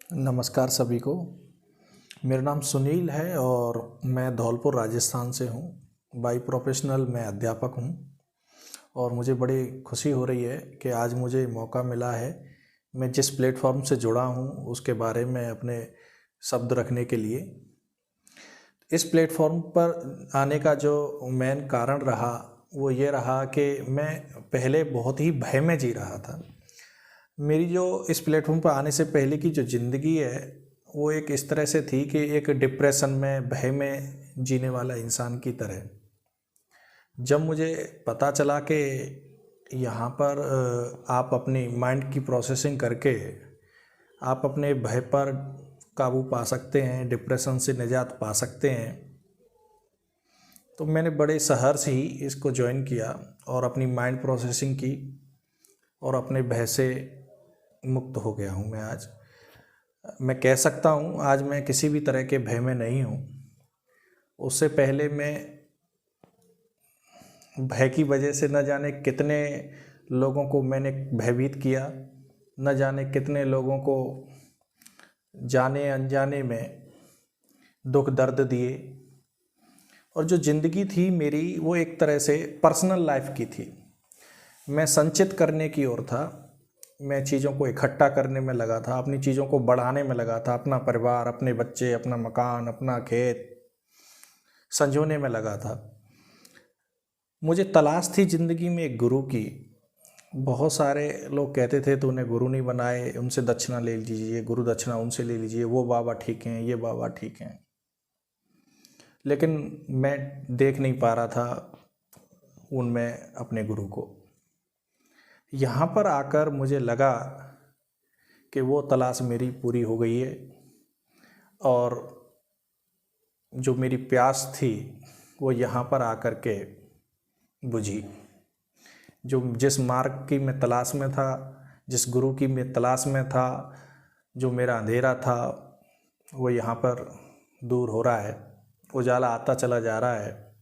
नमस्कार सभी को। मेरा नाम सुनील है और मैं धौलपुर राजस्थान से हूँ। बाई प्रोफेशनल मैं अध्यापक हूँ और मुझे बड़ी खुशी हो रही है कि आज मुझे मौका मिला है, मैं जिस प्लेटफॉर्म से जुड़ा हूँ उसके बारे में अपने शब्द रखने के लिए। इस प्लेटफॉर्म पर आने का जो मेन कारण रहा वो ये रहा कि मैं पहले बहुत ही भय में जी रहा था। मेरी जो इस प्लेटफॉर्म पर आने से पहले की जो ज़िंदगी है वो एक इस तरह से थी कि एक डिप्रेशन में, भय में जीने वाला इंसान की तरह। जब मुझे पता चला कि यहाँ पर आप अपनी माइंड की प्रोसेसिंग करके आप अपने भय पर काबू पा सकते हैं, डिप्रेशन से निजात पा सकते हैं, तो मैंने बड़े सहर्ष ही इसको ज्वाइन किया और अपनी माइंड प्रोसेसिंग की और अपने भय से मुक्त हो गया हूँ। मैं आज मैं कह सकता हूँ आज मैं किसी भी तरह के भय में नहीं हूँ। उससे पहले मैं भय की वजह से न जाने कितने लोगों को मैंने भयभीत किया, न जाने कितने लोगों को जाने अनजाने में दुख दर्द दिए। और जो ज़िंदगी थी मेरी वो एक तरह से पर्सनल लाइफ की थी। मैं संचित करने की ओर था, मैं चीज़ों को इकट्ठा करने में लगा था, अपनी चीज़ों को बढ़ाने में लगा था, अपना परिवार, अपने बच्चे, अपना मकान, अपना खेत संजोने में लगा था। मुझे तलाश थी ज़िंदगी में एक गुरु की। बहुत सारे लोग कहते थे तो उन्हें गुरु नहीं बनाए, उनसे दक्षिणा ले लीजिए, गुरु दक्षिणा उनसे ले लीजिए, वो बाबा ठीक हैं, ये बाबा ठीक हैं। लेकिन मैं देख नहीं पा रहा था उनमें अपने गुरु को। यहाँ पर आकर मुझे लगा कि वो तलाश मेरी पूरी हो गई है और जो मेरी प्यास थी वो यहाँ पर आकर के बुझी। जो जिस मार्ग की मैं तलाश में था, जिस गुरु की मैं तलाश में था, जो मेरा अंधेरा था वो यहाँ पर दूर हो रहा है, उजाला आता चला जा रहा है।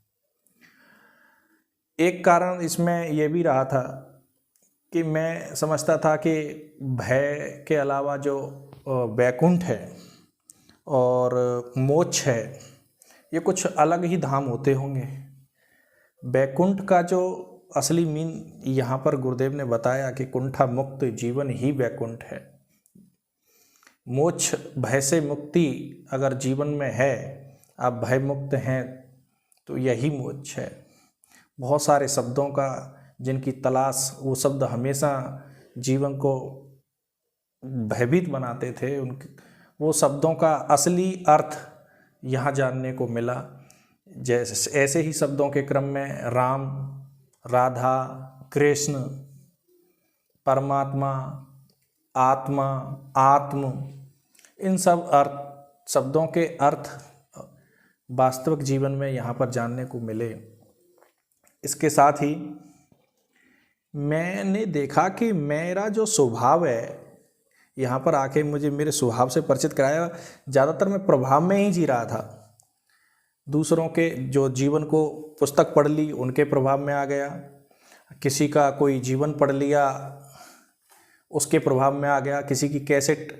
एक कारण इसमें यह भी रहा था कि मैं समझता था कि भय के अलावा जो वैकुंठ है और मोक्ष है ये कुछ अलग ही धाम होते होंगे। वैकुंठ का जो असली मीन यहाँ पर गुरुदेव ने बताया कि कुंठा मुक्त जीवन ही वैकुंठ है। मोक्ष, भय से मुक्ति अगर जीवन में है, आप भय मुक्त हैं तो यही मोक्ष है। बहुत सारे शब्दों का जिनकी तलाश, वो शब्द हमेशा जीवन को भयभीत बनाते थे, उनके वो शब्दों का असली अर्थ यहाँ जानने को मिला। जैसे ऐसे ही शब्दों के क्रम में राम, राधा, कृष्ण, परमात्मा, आत्मा, आत्म, इन सब शब्दों के अर्थ वास्तविक जीवन में यहाँ पर जानने को मिले। इसके साथ ही मैंने देखा कि मेरा जो स्वभाव है, यहाँ पर आके मुझे मेरे स्वभाव से परिचित कराया। ज़्यादातर मैं प्रभाव में ही जी रहा था। दूसरों के जो जीवन को पुस्तक पढ़ ली उनके प्रभाव में आ गया, किसी का कोई जीवन पढ़ लिया उसके प्रभाव में आ गया, किसी की कैसेट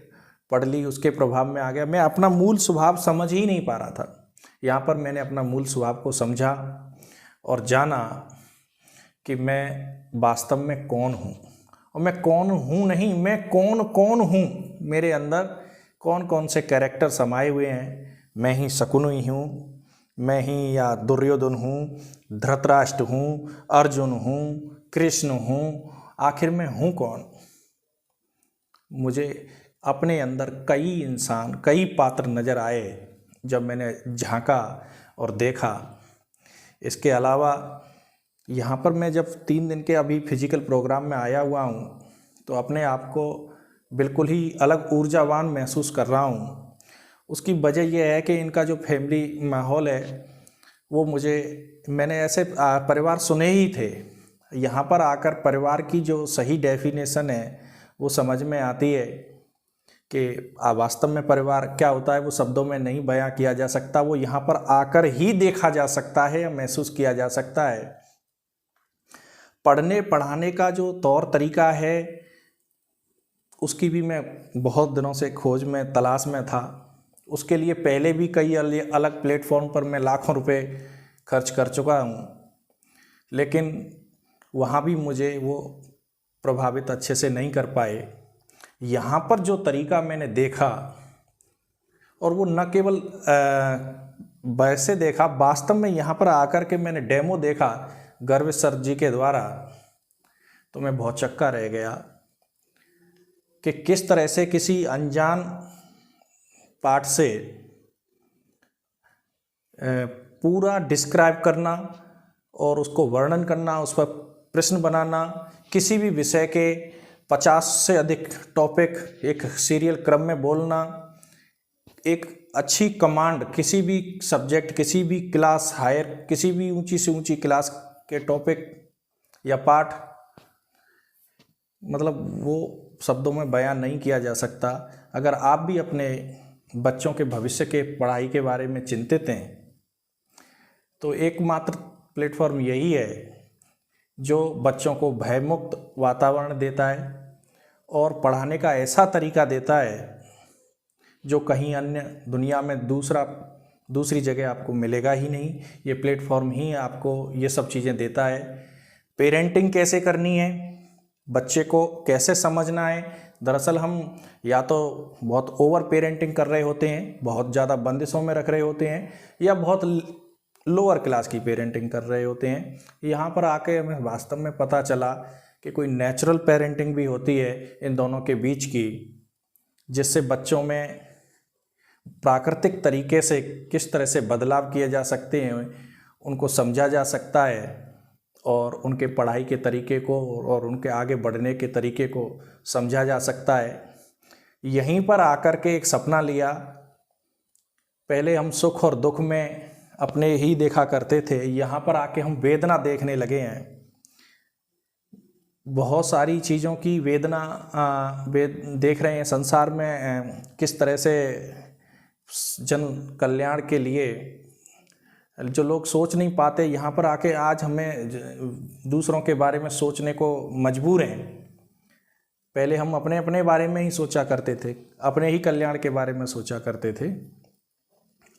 पढ़ ली उसके प्रभाव में आ गया। मैं अपना मूल स्वभाव समझ ही नहीं पा रहा था। यहाँ पर मैंने अपना मूल स्वभाव को समझा और जाना कि मैं वास्तव में कौन हूँ। और मैं कौन हूँ नहीं, मैं कौन हूँ। मेरे अंदर कौन कौन से कैरेक्टर समाये हुए हैं। मैं ही शकुनी हूँ, मैं ही या दुर्योधन हूँ, धृतराष्ट्र हूँ, अर्जुन हूँ, कृष्ण हूँ, आखिर मैं हूँ कौन। मुझे अपने अंदर कई इंसान, कई पात्र नज़र आए जब मैंने झांका और देखा। इसके अलावा यहाँ पर मैं जब 3 दिन के अभी फिजिकल प्रोग्राम में आया हुआ हूँ तो अपने आप को बिल्कुल ही अलग ऊर्जावान महसूस कर रहा हूँ। उसकी वजह यह है कि इनका जो फैमिली माहौल है वो मैंने ऐसे परिवार सुने ही थे। यहाँ पर आकर परिवार की जो सही डेफिनेशन है वो समझ में आती है कि वास्तव में परिवार क्या होता है वो शब्दों में नहीं बयां किया जा सकता। वो यहाँ पर आकर ही देखा जा सकता है या महसूस किया जा सकता है। पढ़ने पढ़ाने का जो तौर तरीका है उसकी भी मैं बहुत दिनों से खोज में तलाश में था। उसके लिए पहले भी कई अलग प्लेटफॉर्म पर मैं लाखों रुपए खर्च कर चुका हूँ, लेकिन वहाँ भी मुझे वो प्रभावित अच्छे से नहीं कर पाए। यहाँ पर जो तरीका मैंने देखा, और वो न केवल वैसे देखा, वास्तव में यहाँ पर आकर के मैंने डेमो देखा गर्व सर जी के द्वारा, तो मैं बहुत चक्का रह गया कि किस तरह से किसी अनजान पाठ से पूरा डिस्क्राइब करना और उसको वर्णन करना, उस पर प्रश्न बनाना, किसी भी विषय के 50 से अधिक टॉपिक एक सीरियल क्रम में बोलना, एक अच्छी कमांड किसी भी सब्जेक्ट, किसी भी क्लास, हायर किसी भी ऊंची से ऊंची क्लास के टॉपिक या पाठ, मतलब वो शब्दों में बयान नहीं किया जा सकता। अगर आप भी अपने बच्चों के भविष्य के पढ़ाई के बारे में चिंतित हैं तो एकमात्र प्लेटफॉर्म यही है जो बच्चों को भयमुक्त वातावरण देता है और पढ़ाने का ऐसा तरीका देता है जो कहीं अन्य दुनिया में दूसरी जगह आपको मिलेगा ही नहीं। ये प्लेटफॉर्म ही आपको ये सब चीज़ें देता है। पेरेंटिंग कैसे करनी है, बच्चे को कैसे समझना है। दरअसल हम या तो बहुत ओवर पेरेंटिंग कर रहे होते हैं, बहुत ज़्यादा बंदिशों में रख रहे होते हैं, या बहुत लोअर क्लास की पेरेंटिंग कर रहे होते हैं। यहाँ पर आके हमें वास्तव में पता चला कि कोई नेचुरल पेरेंटिंग भी होती है इन दोनों के बीच की, जिससे बच्चों में प्राकृतिक तरीके से किस तरह से बदलाव किए जा सकते हैं, उनको समझा जा सकता है और उनके पढ़ाई के तरीके को और उनके आगे बढ़ने के तरीके को समझा जा सकता है। यहीं पर आकर के एक सपना लिया। पहले हम सुख और दुख में अपने ही देखा करते थे, यहाँ पर आके हम वेदना देखने लगे हैं। बहुत सारी चीज़ों की वेदना देख रहे हैं संसार में, किस तरह से जन कल्याण के लिए जो लोग सोच नहीं पाते, यहाँ पर आके आज हमें दूसरों के बारे में सोचने को मजबूर हैं। पहले हम अपने अपने बारे में ही सोचा करते थे, अपने ही कल्याण के बारे में सोचा करते थे।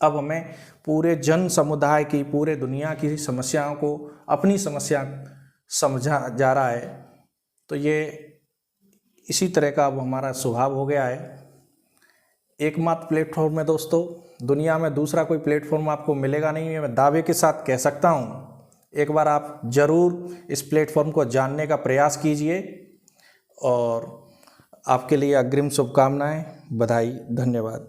अब हमें पूरे जन समुदाय की, पूरे दुनिया की समस्याओं को अपनी समस्या समझा जा रहा है। तो ये इसी तरह का अब हमारा स्वभाव हो गया है। एकमात्र प्लेटफॉर्म है दोस्तों, दुनिया में दूसरा कोई प्लेटफॉर्म आपको मिलेगा नहीं है, मैं दावे के साथ कह सकता हूँ। एक बार आप ज़रूर इस प्लेटफॉर्म को जानने का प्रयास कीजिए और आपके लिए अग्रिम शुभकामनाएं, बधाई, धन्यवाद।